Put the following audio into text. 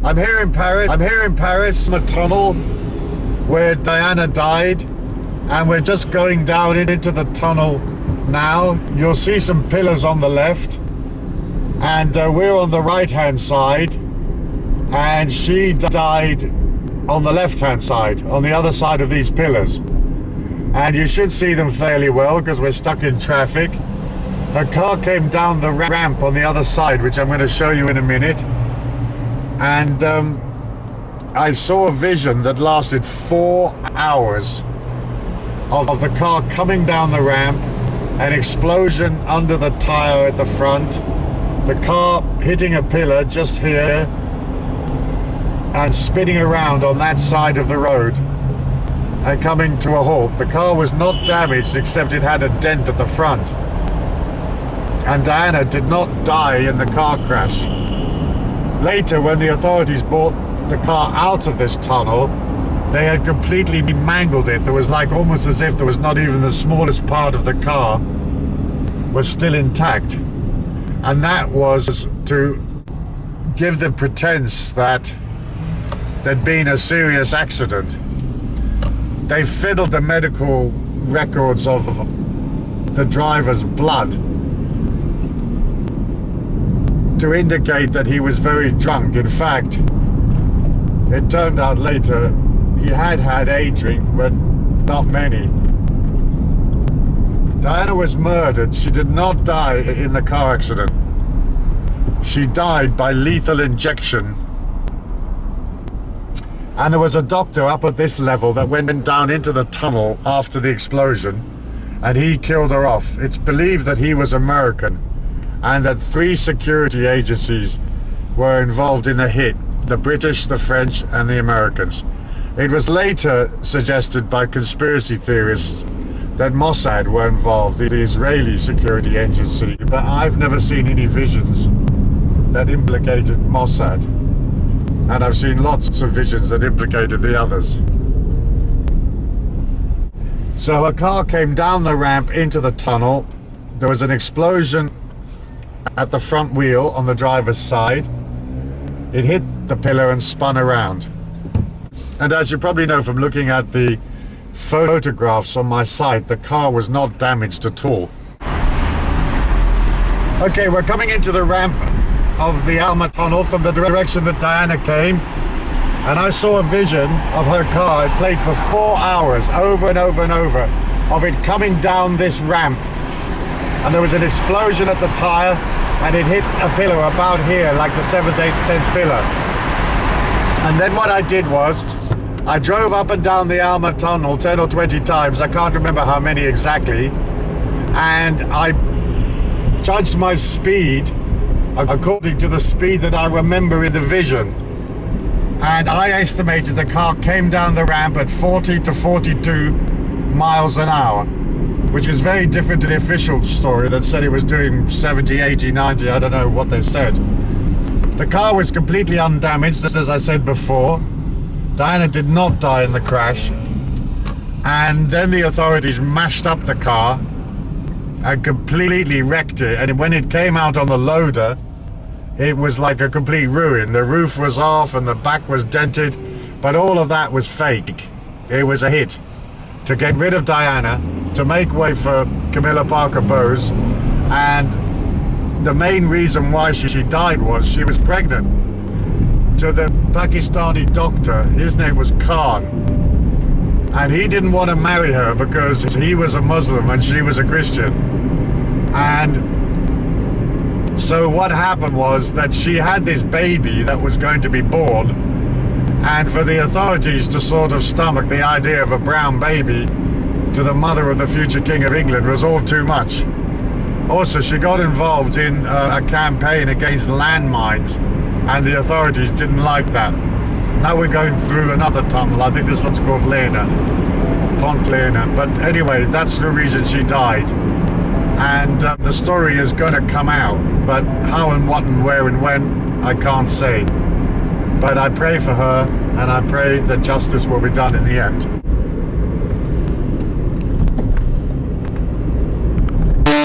I'm here in Paris. In a tunnel where Diana died, and we're just going down into the tunnel now. You'll see some pillars on the left, and we're on the right-hand side, and she died on the left-hand side, on the other side of these pillars. And you should see them fairly well because we're stuck in traffic. Her car came down the ramp on the other side, which I'm going to show you in a minute. And I saw a vision that lasted 4 hours of the car coming down the ramp, an explosion under the tire at the front, the car hitting a pillar just here and spinning around on that side of the road and coming to a halt. The car was not damaged except it had a dent at the front. And Diana did not die in the car crash. Later, when the authorities brought the car out of this tunnel, they had completely mangled it. There was like almost as if there was not even the smallest part of the car was still intact. And that was to give the pretense that there'd been a serious accident. They fiddled the medical records of the driver's blood to indicate that he was very drunk. In fact, it turned out later he had had a drink, but not many. Diana was murdered. She did not die in the car accident. She died by lethal injection. And there was a doctor up at this level that went down into the tunnel after the explosion, and he killed her off. It's believed that he was American, and that 3 security agencies were involved in the hit: the British, the French, and the Americans. It was later suggested by conspiracy theorists that Mossad were involved, the Israeli security agency, but I've never seen any visions that implicated Mossad. And I've seen lots of visions that implicated the others. So her car came down the ramp into the tunnel. There was an explosion at the front wheel on the driver's side. It hit the pillar and spun around. And as you probably know from looking at the photographs on my site, the car was not damaged at all. Okay, we're coming into the ramp of the Alma tunnel from the direction that Diana came, and I saw a vision of her car. It played for 4 hours over and over and over of it coming down this ramp, and there was an explosion at the tire, and it hit a pillar about here, like the 7th, 8th, 10th pillar. And then what I did was I drove up and down the Alma tunnel 10 or 20 times, I can't remember how many exactly, and I judged my speed according to the speed that I remember in the vision. And I estimated the car came down the ramp at 40 to 42 miles an hour, which is very different to the official story that said it was doing 70, 80, 90, I don't know what they said. The car was completely undamaged, as I said before. Diana did not die in the crash. And then the authorities mashed up the car and completely wrecked it. And when it came out on the loader, it was like a complete ruin. The roof was off and the back was dented, but all of that was fake. It was a hit to get rid of Diana, to make way for Camilla Parker Bowes, and the main reason why she died was she was pregnant. To the Pakistani doctor, his name was Khan, and he didn't want to marry her because he was a Muslim and she was a Christian. And so what happened was that she had this baby that was going to be born, and for the authorities to sort of stomach the idea of a brown baby to the mother of the future King of England was all too much. Also, she got involved in a campaign against landmines, and the authorities didn't like that. Now we're going through another tunnel. I think this one's called Lena, Pont Lena. But anyway, that's the reason she died. And the story is going to come out, but how and what and where and when, I can't say. But I pray for her, and I pray that justice will be done in the end.